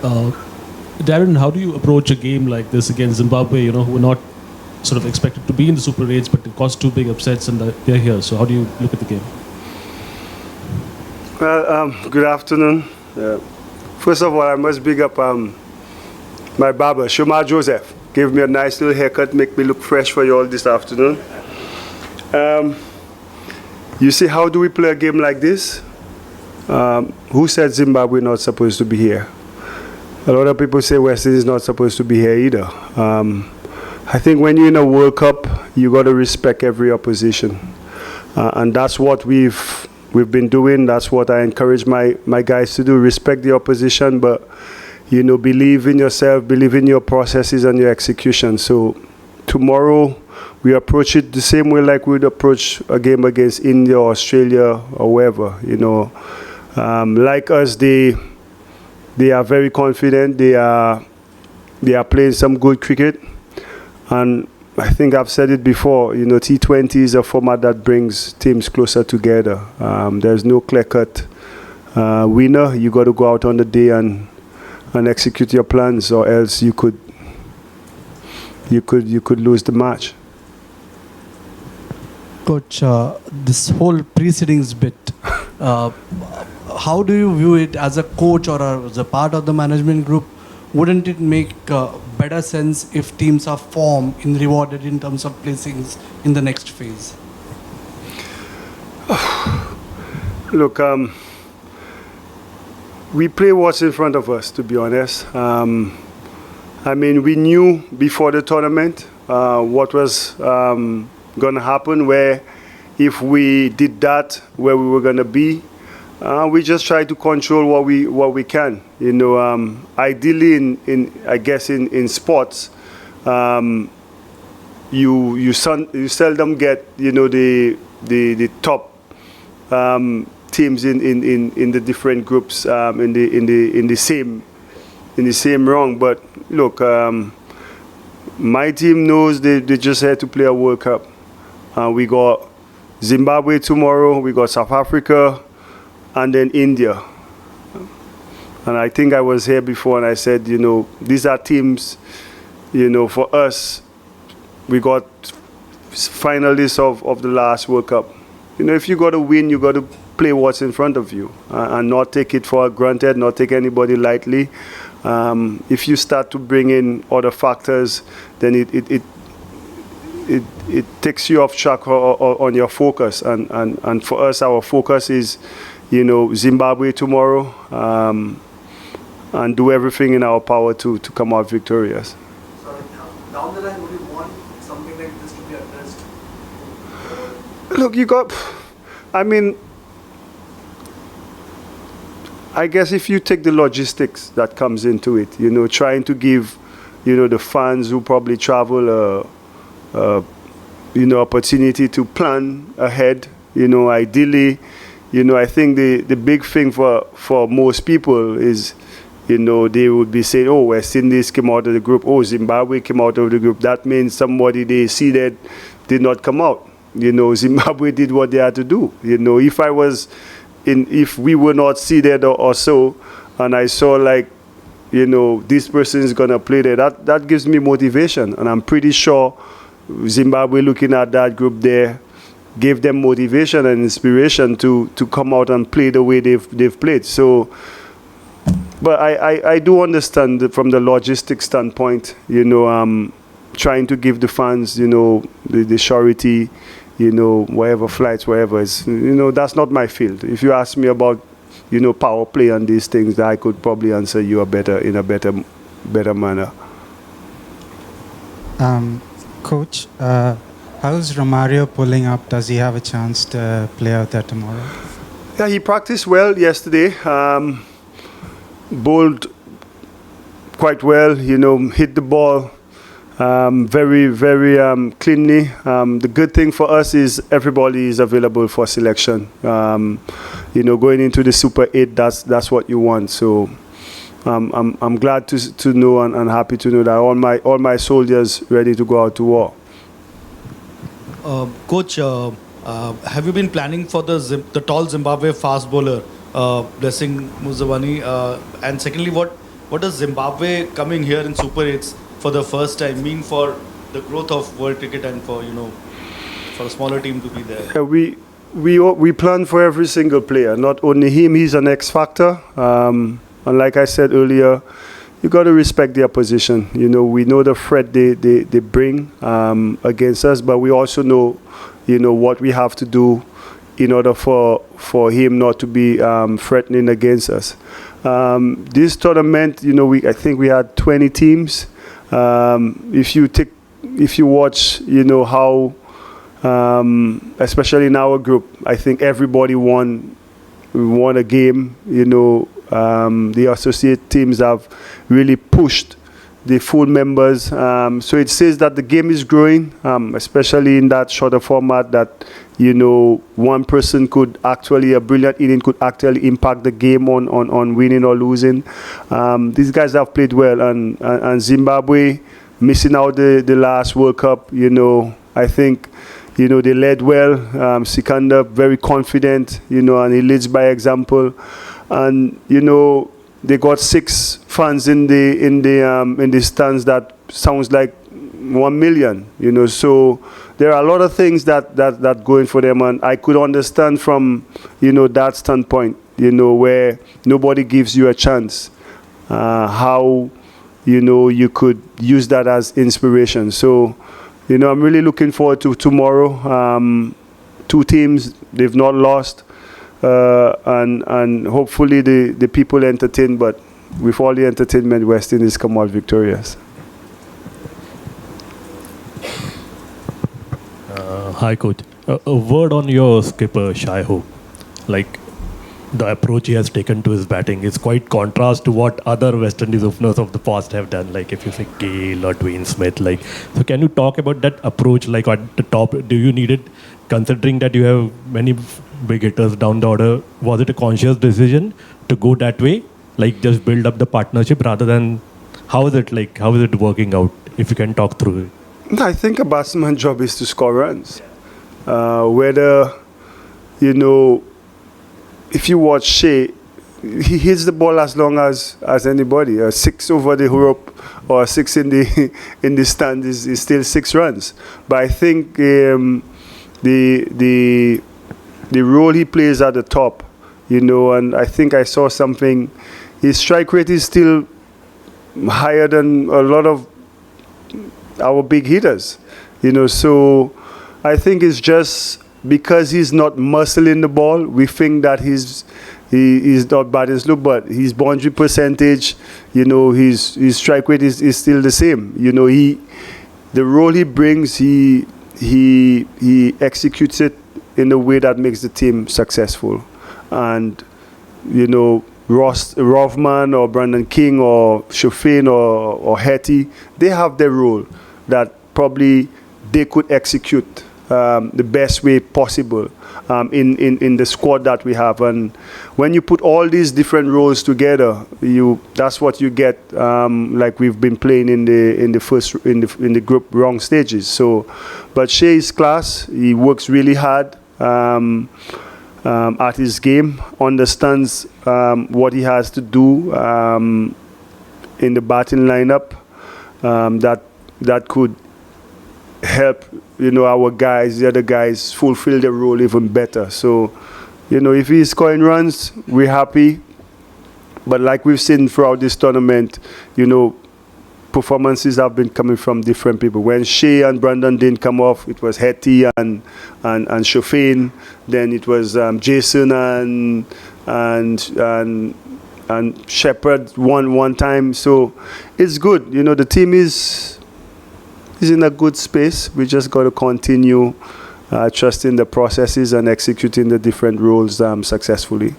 Uh, Daren, how do you approach a game like this against Zimbabwe, who are not sort of expected to be in the Super 8s, but it caused two big upsets and they're here. So how do you look at the game? Well, good afternoon. First of all, I must big up my barber, Shomar Joseph. Gave me a nice little haircut, make me look fresh for you all this afternoon. You see, how do we play a game like this? Who said Zimbabwe not supposed to be here? A lot of people say West Indies is not supposed to be here either. I think when you're in a World Cup, you got to respect every opposition. And that's what we've been doing. That's what I encourage my guys to do. Respect the opposition, but believe in yourself, believe in your processes and your execution. So tomorrow we approach it the same way like we'd approach a game against India or Australia or wherever. Like us, they are very confident. They are playing some good cricket, and I think I've said it before. T20 is a format that brings teams closer together. There's no clear-cut winner. You got to go out on the day and execute your plans, or else you could lose the match. Coach, this whole proceedings bit, how do you view it as a coach or as a part of the management group? Wouldn't it make better sense if teams are formed and rewarded in terms of placings in the next phase? Look, we play what's in front of us, to be honest. We knew before the tournament what was going to happen, where if we did that, where we were going to be. We just try to control what we can. Ideally, in sports, you seldom get the top teams in the different groups in the same rung. But look, my team knows they just had to play a World Cup. We got Zimbabwe tomorrow. We got South Africa. And then India. And I think I was here before and I said, these are teams, for us, we got finalists of the last World Cup. If you got to win, you got to play what's in front of you and not take it for granted, not take anybody lightly. If you start to bring in other factors, then it takes you off track on your focus. And for us, our focus is, Zimbabwe tomorrow, and do everything in our power to come out victorious. So down the line, would you want something like this to be addressed? Look, I guess if you take the logistics that comes into it, trying to give, the fans who probably travel, opportunity to plan ahead, ideally. I think the big thing for most people is, they would be saying, oh, West Indies came out of the group, oh, Zimbabwe came out of the group. That means somebody they seeded did not come out. Zimbabwe did what they had to do. If we were not seeded or so, and I saw this person is going to play there, that gives me motivation. And I'm pretty sure Zimbabwe, looking at that group there, gave them motivation and inspiration to come out and play the way they've played. So, but I do understand from the logistics standpoint, trying to give the fans, the surety, whatever flights, wherever is, that's not my field. If you ask me about, power play and these things, I could probably answer you in a better manner. Coach, how's Romario pulling up? Does he have a chance to play out there tomorrow? Yeah, he practiced well yesterday. Bowled quite well, hit the ball very, very cleanly. The good thing for us is everybody is available for selection. Going into the Super 8, that's what you want. So I'm glad to know and happy to know that all my soldiers ready to go out to war. Coach, have you been planning for the tall Zimbabwe fast bowler, Blessing Muzawani? And secondly, what what does Zimbabwe coming here in Super 8s for the first time mean for the growth of world cricket and for for a smaller team to be there? We plan for every single player, not only him. He's an X factor, and like I said earlier, you got to respect their position. We know the threat they bring against us, but we also know, what we have to do in order for him not to be threatening against us. This tournament, I think we had 20 teams. If you watch, how, especially in our group, I think everybody won a game. The associate teams have really pushed the full members. So it says that the game is growing, especially in that shorter format, that, one person could actually, a brilliant inning could actually impact the game on winning or losing. These guys have played well, and Zimbabwe missing out the last World Cup, I think, they led well. Sikandar very confident, and he leads by example. And they got 6 fans in the stands. That sounds like 1 million. So there are a lot of things that going for them, and I could understand from that standpoint, where nobody gives you a chance, how you could use that as inspiration. So I'm really looking forward to tomorrow. 2 teams, they've not lost. And hopefully the people entertain, but with all the entertainment, West Indies come out victorious. Hi, coach. A word on your skipper, Shai Hope. Like, the approach he has taken to his batting is quite contrast to what other West Indies openers of the past have done. Like, if you say Gale or Dwayne Smith, so can you talk about that approach? Like, at the top, do you need it, considering that you have many big hitters down the order? Was it a conscious decision to go that way, like just build up the partnership, rather than how is it working out? If you can talk through it. I think a batsman's job is to score runs. Whether if you watch Shea, he hits the ball as long as anybody. A 6 over the rope or a 6 in the stand is still 6 runs. But I think the role he plays at the top, and I think I saw something. His strike rate is still higher than a lot of our big hitters, So I think it's just because he's not muscling the ball. We think that he's not bad in slow, but his boundary percentage, his strike rate is still the same. The role he brings, he executes it in a way that makes the team successful. And, Rothman or Brandon King or Shofane or Hetty, they have their role that probably they could execute the best way possible in the squad that we have. And when you put all these different roles together, that's what you get. Like we've been playing in the group wrong stages. So, but Shea is class. He works really hard at his game, understands what he has to do in the batting lineup. That could help, our guys, the other guys, fulfill their role even better. So, if he's scoring runs, we're happy. But like we've seen throughout this tournament, performances have been coming from different people. When Shea and Brandon didn't come off, it was Hetty and Shofane. Then it was Jason and Shepherd one time. So it's good. The team is in a good space. We just got to continue trusting the processes and executing the different roles successfully.